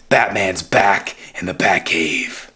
Batman's back in the Batcave.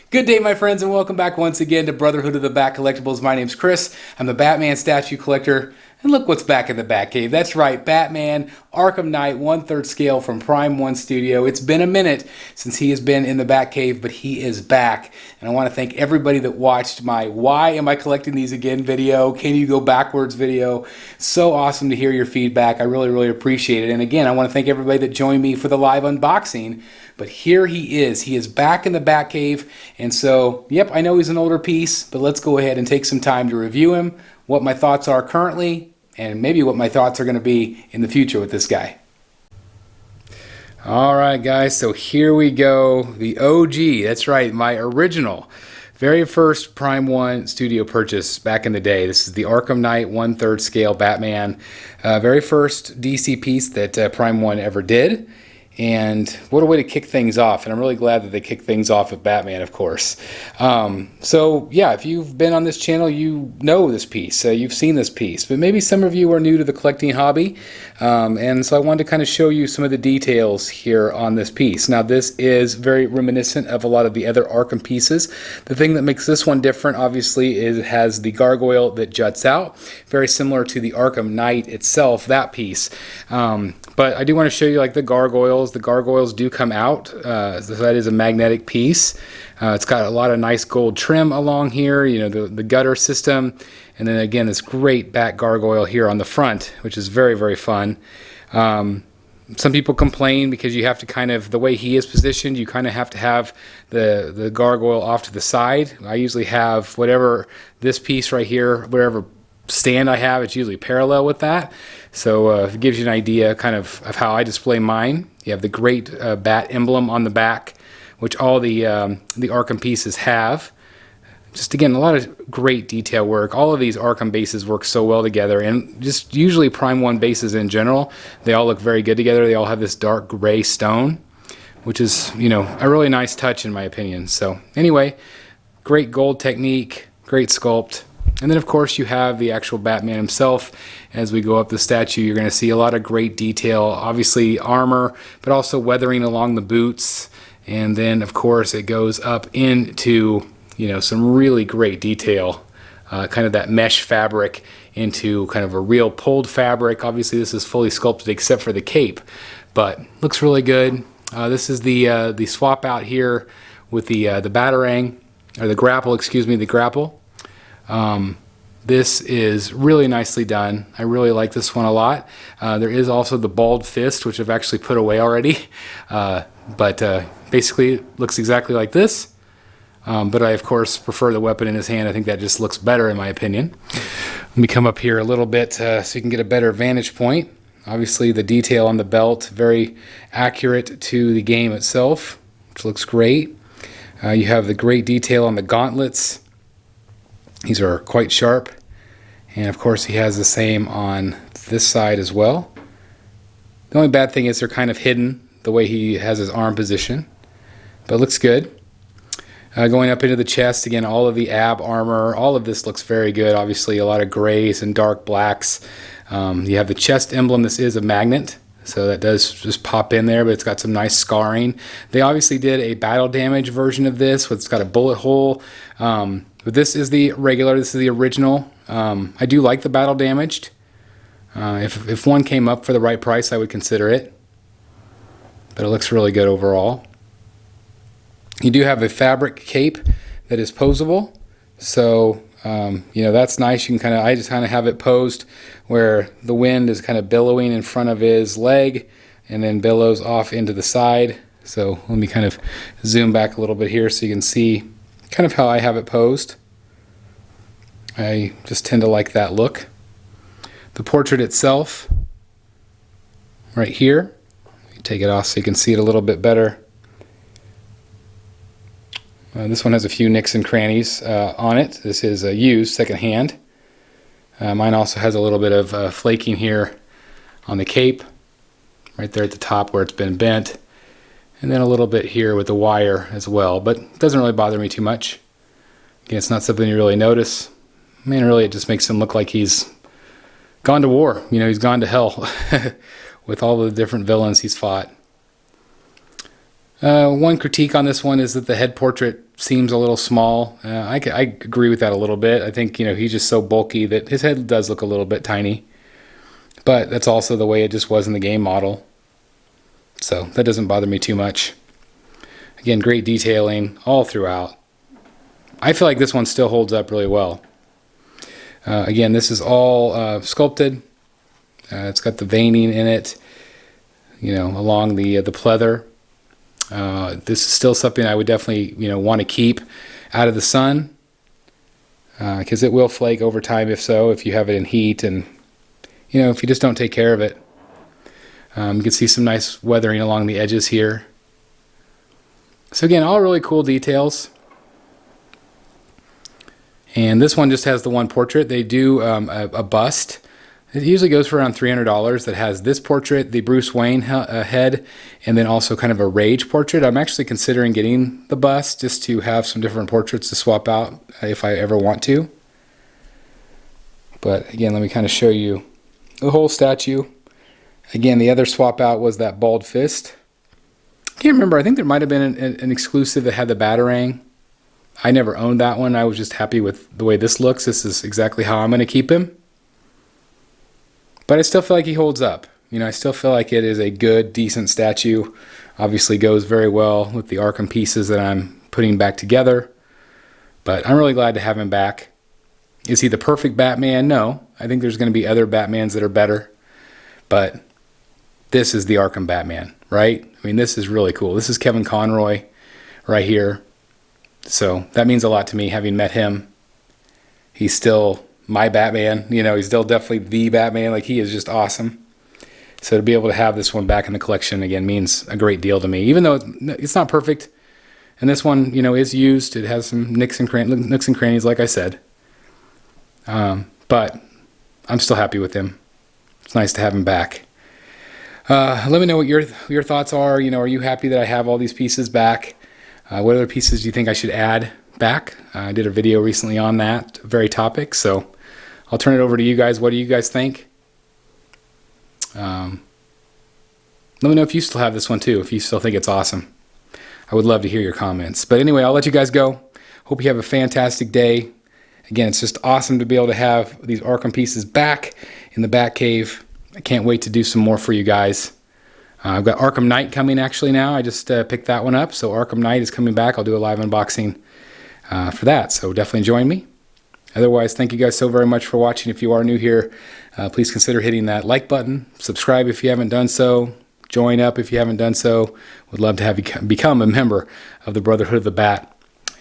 Good day, my friends, and welcome back once again to Brotherhood of the Bat Collectibles. My name's Chris. I'm the Batman statue collector, and look what's back in the Batcave. That's right, Batman, Arkham Knight, 1/3 scale from Prime 1 Studio. It's been a minute since he has been in the Batcave, but he is back. And I want to thank everybody that watched my Why Am I Collecting These Again video, Can You Go Backwards video. So awesome to hear your feedback. I really appreciate it. And again, I want to thank everybody that joined me for the live unboxing. But here he is. He is back in the Batcave. And so, yep, I know he's an older piece, but let's go ahead and take some time to review him, what my thoughts are currently, and maybe what my thoughts are going to be in the future with this guy. Alright guys, so here we go. The OG, that's right, my original, very first Prime 1 Studio purchase back in the day. This is the Arkham Knight 1/3 scale Batman. Very first DC piece that Prime 1 ever did. And what a way to kick things off. And I'm really glad that they kicked things off with Batman, of course. So yeah, if you've been on this channel, you know this piece. You've seen this piece. But maybe some of you are new to the collecting hobby. And so I wanted to kind of show you some of the details here on this piece. Now this is very reminiscent of a lot of the other Arkham pieces. The thing that makes this one different, obviously, is it has the gargoyle that juts out. Very similar to the Arkham Knight itself, that piece. But I do want to show you like the gargoyles. The gargoyles do come out, so that is a magnetic piece. It's got a lot of nice gold trim along here, you know, the gutter system. And then again, this great bat gargoyle here on the front, which is very fun. Some people complain because you have to kind of, the way he is positioned, you kind of have to have the gargoyle off to the side. I usually have whatever, this piece right here, whatever stand I have, it's usually parallel with that. So it gives you an idea kind of how I display mine. You have the great bat emblem on the back, which all the Arkham pieces have. Just again, a lot of great detail work. All of these Arkham bases work so well together, and just usually Prime 1 bases in general, they all look very good together. They all have this dark gray stone, which is, you know, a really nice touch in my opinion. So anyway, great gold technique, great sculpt. And then of course you have the actual Batman himself. As we go up the statue, you're going to see a lot of great detail, obviously armor, but also weathering along the boots. And then of course it goes up into, you know, some really great detail, kind of that mesh fabric into kind of a real pulled fabric. Obviously this is fully sculpted except for the cape, but looks really good. This is the swap out here with the batarang, or the grapple, excuse me, the grapple. This is really nicely done. I really like this one a lot. There is also the bald fist, which I've actually put away already. But basically it looks exactly like this. But I, of course, prefer the weapon in his hand. I think that just looks better in my opinion. Let me come up here a little bit so you can get a better vantage point. Obviously the detail on the belt, very accurate to the game itself, which looks great. You have the great detail on the gauntlets. These are quite sharp, and of course he has the same on this side as well. The only bad thing is they're kind of hidden the way he has his arm position, but it looks good. Going up into the chest, again, all of the ab armor, all of this looks very good. Obviously a lot of grays and dark blacks. You have the chest emblem. This is a magnet, so that does just pop in there, but it's got some nice scarring. They obviously did a battle damage version of this, it's got a bullet hole. But this is the regular, this is the original. I do like the battle damaged. If one came up for the right price, I would consider it. But it looks really good overall. You do have a fabric cape that is posable. So, you know, that's nice. You can kind of, I just kind of have it posed where the wind is kind of billowing in front of his leg and then billows off into the side. So let me kind of zoom back a little bit here so you can see kind of how I have it posed. I just tend to like that look. The portrait itself, right here, take it off so you can see it a little bit better. This one has a few nicks and crannies on it. This is used secondhand. Mine also has a little bit of flaking here on the cape, right there at the top where it's been bent. And then a little bit here with the wire as well, but it doesn't really bother me too much. Again, it's not something you really notice. Man, really, it just makes him look like he's gone to war. You know, he's gone to hell with all the different villains he's fought. One critique on this one is that the head portrait seems a little small. I agree with that a little bit. I think, you know, he's just so bulky that his head does look a little bit tiny. But that's also the way it just was in the game model. So that doesn't bother me too much. Again, great detailing all throughout. I feel like this one still holds up really well. Again, this is all sculpted. It's got the veining in it, you know, along the pleather. This is still something I would definitely, you know, want to keep out of the sun, because it will flake over time if you have it in heat, and, you know, if you just don't take care of it. You can see some nice weathering along the edges here. So again, all really cool details. And this one just has the one portrait. They do a bust. It usually goes for around $300 that has this portrait, the Bruce Wayne head, and then also kind of a Rage portrait. I'm actually considering getting the bust just to have some different portraits to swap out if I ever want to. But again, let me kind of show you the whole statue. Again, the other swap out was that bald fist. I can't remember. I think there might have been an exclusive that had the Batarang. I never owned that one. I was just happy with the way this looks. This is exactly how I'm going to keep him. But I still feel like he holds up. You know, I still feel like it is a good, decent statue. Obviously goes very well with the Arkham pieces that I'm putting back together. But I'm really glad to have him back. Is he the perfect Batman? No. I think there's going to be other Batmans that are better. But this is the Arkham Batman, right? I mean, this is really cool. This is Kevin Conroy right here. So that means a lot to me, having met him. He's still my Batman. You know, he's still definitely the Batman. Like, he is just awesome. So to be able to have this one back in the collection again means a great deal to me. Even though it's not perfect. And this one, you know, is used. It has some nooks and crannies, like I said. But I'm still happy with him. It's nice to have him back. Let me know what your thoughts are. You know, are you happy that I have all these pieces back? What other pieces do you think I should add back? I did a video recently on that very topic, so I'll turn it over to you guys. What do you guys think? Let me know if you still have this one too, if you still think it's awesome. I would love to hear your comments. But anyway, I'll let you guys go. Hope you have a fantastic day. Again, it's just awesome to be able to have these Arkham pieces back in the Batcave. I can't wait to do some more for you guys. I've got Arkham Knight coming actually now. I just picked that one up. So Arkham Knight is coming back. I'll do a live unboxing for that. So definitely join me. Otherwise, thank you guys so very much for watching. If you are new here, please consider hitting that like button. Subscribe if you haven't done so. Join up if you haven't done so. Would love to have you become a member of the Brotherhood of the Bat.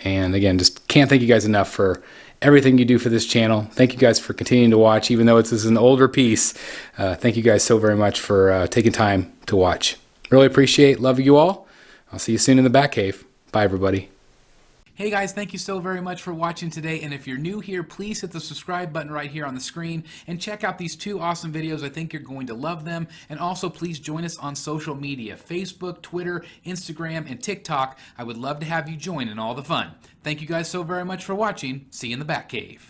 And again, just can't thank you guys enough for everything you do for this channel. Thank you guys for continuing to watch, even though this is an older piece. Thank you guys so very much for taking time to watch. Really appreciate, love you all. I'll see you soon in the Batcave. Bye, everybody. Hey guys, thank you so very much for watching today, and if you're new here, please hit the subscribe button right here on the screen and check out these two awesome videos. I think you're going to love them. And also please join us on social media, Facebook, Twitter, Instagram, and TikTok. I would love to have you join in all the fun. Thank you guys so very much for watching. See you in the Batcave.